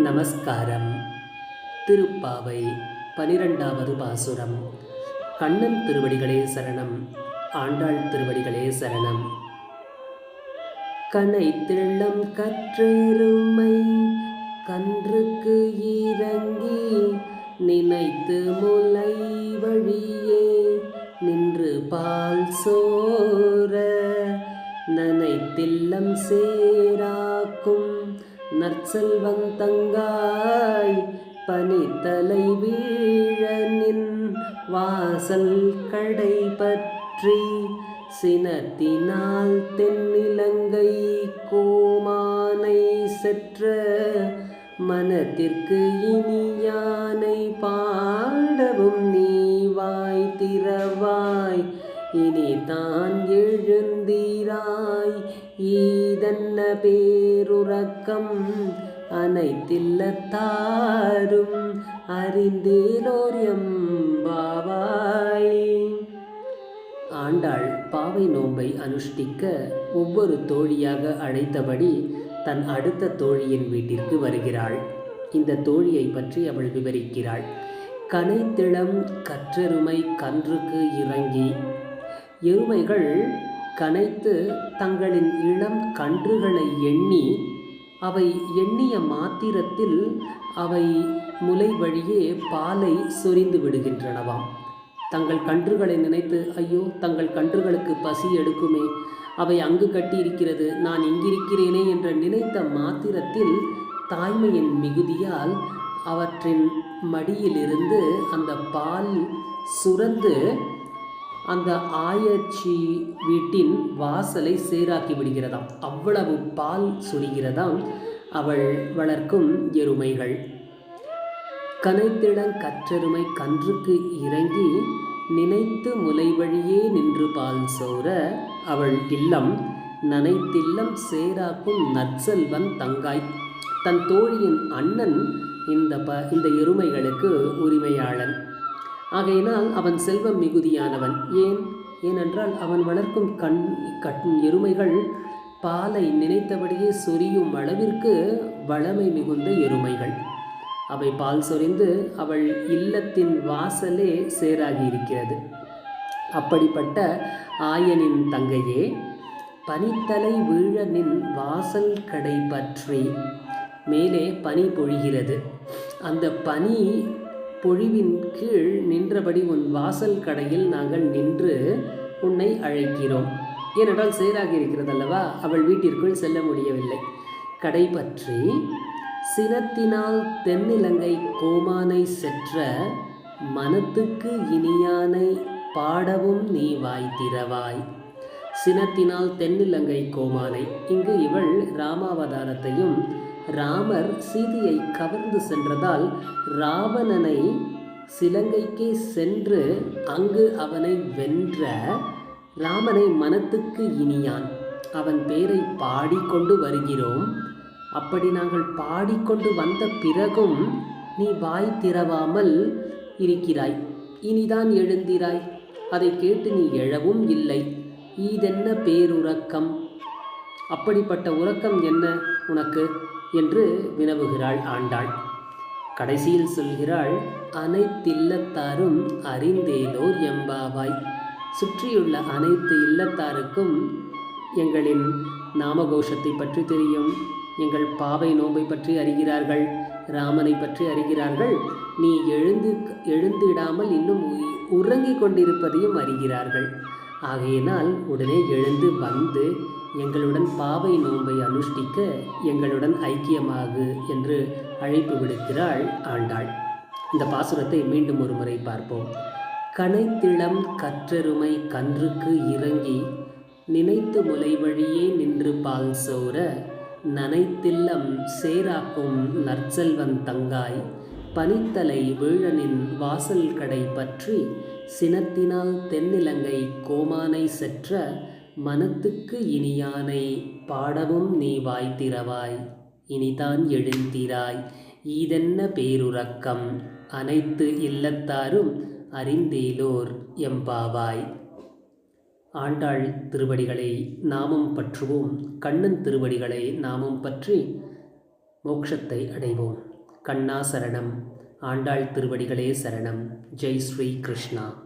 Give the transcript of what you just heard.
நமஸ்காரம். திருப்பாவை 12வது பாசுரம். கண்ணன் திருவடிகளே சரணம். ஆண்டாள் திருவடிகளே சரணம். கனைத்திள்ளம் கற்றெருமை கன்றுக்கு இறங்கி நினைத்து முலை வழியே நின்று பால் சோர நனைத்தில்லம் சேராக்கும் நற்செல்வம் தங்காய் பனித்தலை வீழ நின் வாசல் கடை பற்றி சினத்தினால் தென்னிலங்கை கோமானை செற்ற மனத்திற்கு இனியானை பாடவும் நீ வாய் திறவாய் இனி தான் எழுந்தீராய் ஈதன்ன பேருறக்கம் அனைத்தில்லத்தாரும் அறிந்தேலோர் எம்பாவாய். ஆண்டாள் பாவை நோன்பை அனுஷ்டிக்க ஒவ்வொரு தோழியாக அழைத்தபடி தன் அடுத்த தோழியின் வீட்டிற்கு வருகிறாள். இந்த தோழியை பற்றி அவள் விவரிக்கிறாள். கனைத்திளம் கற்றெருமை கன்றுக்கு இறங்கி. எருமைகள் கனைத்து தங்களின் இளம் கன்றுகளை எண்ணி அவை எண்ணிய மாத்திரத்தில் அவை முலை வழியே பாலை சொரிந்து விடுகின்றனவாம். தங்கள் கன்றுகளை நினைத்து, ஐயோ தங்கள் கன்றுகளுக்கு பசி எடுக்குமே, அவை அங்கு கட்டியிருக்கிறது, நான் இங்கிருக்கிறேனே என்ற நினைத்த மாத்திரத்தில் தாய்மையின் மிகுதியால் அவற்றின் மடியிலிருந்து அந்த பால் சுரந்து அந்த ஆயச்சி வீட்டின் வாசலை சேராக்கி விடுகிறதாம். அவ்வளவு பால் சொரிகிறதாம் அவள் வளர்க்கும் எருமைகள். கனைத்திளங் கற்றெருமை கன்றுக்கு இறங்கி நினைத்து முலை வழியே நின்று பால் சோர அவள் இல்லம் நனைத்தில்லம் சேராக்கும் நற்செல்வன் தங்காய். தன் தோழியின் அண்ணன் இந்த எருமைகளுக்கு உரிமையாளன். ஆகையினால் அவன் செல்வம் மிகுதியானவன். ஏனென்றால் அவன் வளர்க்கும் எருமைகள் பாலை நினைத்தபடியே சொரியும் அளவிற்கு வளமை மிகுந்த எருமைகள். அவை பால் சொரிந்து அவள் இல்லத்தின் வாசலே சேராகி இருக்கிறது. அப்படிப்பட்ட ஆயனின் தங்கையே, பனித்தலை வீழ நின் வாசல் கடை பற்றி. மேலே பனி பொழிகிறது. அந்த பனி பொழிவின் கீழ் நின்றபடி உன் வாசல் கடையில் நாங்கள் நின்று உன்னை அழைக்கிறோம். ஏனென்றால் சேராகி இருக்கிறது அல்லவா, அவள் வீட்டிற்குள் செல்ல முடியவில்லை. கடை பற்றி சினத்தினால் தென்னிலங்கை கோமானை செற்ற மனத்துக்கு இனியானை பாடவும் நீ வாய் திறவாய். சினத்தினால் தென்னிலங்கை கோமானை. இங்கு இவள் ராமாவதாரத்தையும் ராமர் சீதையை கவர்ந்து சென்றதால் ராவணனை சிலங்கைக்கே சென்று அங்கு அவனை வென்ற ராமனை மனத்துக்கு இனியான் அவன் பேரை பாடிக்கொண்டு வருகிறோம். அப்படி நாங்கள் பாடிக்கொண்டு வந்த பிறகும் நீ வாய் திறவாமல் இருக்கிறாய். இனிதான் எழுந்திராய். அதை கேட்டு நீ எழவும் இல்லை. இதென்ன பேருறக்கம்? அப்படிப்பட்ட உறக்கம் என்ன உனக்கு என்று வினவுகிறாள் ஆண்டாள். கடைசியில் சொல்கிறாள், அனைத்தில்லத்தாரும் அறிந்தேலோர் எம்பாவாய். சுற்றியுள்ள அனைத்து இல்லத்தாருக்கும் எங்களின் நாமகோஷத்தை பற்றி தெரியும், எங்கள் பாவை நோன்பை பற்றி அறிகிறார்கள், ராமனை பற்றி அறிகிறார்கள். நீ எழுந்திடாமல் இன்னும் உறங்கிக் கொண்டிருப்பதையும் அறிகிறார்கள். ஆகையினால் உடனே எழுந்து வந்து எங்களுடன் பாவை நோன்பை அனுஷ்டிக்க எங்களுடன் ஐக்கியமாகு என்று அழைப்பு விடுக்கிறாள் ஆண்டாள். இந்த பாசுரத்தை மீண்டும் ஒரு முறை பார்ப்போம். கனைத்திளம் கற்றெருமை கன்றுக்கு இறங்கி நினைத்து முலை வழியே நின்று பால் சோர நனைத்தில்லம் சேராக்கும் நற்செல்வன் தங்காய் பனித்தலை வீழனின் வாசல் கடை பற்றி சினத்தினால் தென்னிலங்கை கோமானை செற்ற மனத்துக்கு இனியானை பாடவும் நீ வாய் திறவாய். இனிதான் எழுந்திராய். ஈதென்ன பேருறக்கம்? அனைத்து இல்லத்தாரும் அறிந்தேலோர் எம்பாவாய். ஆண்டாள் திருவடிகளை நாமும் பற்றுவோம். கண்ணன் திருவடிகளை நாமும் பற்றி மோட்சத்தை அடைவோம். கண்ணா சரணம். ஆண்டாள் திருவடிகளே சரணம். ஜெய் ஸ்ரீ கிருஷ்ணா.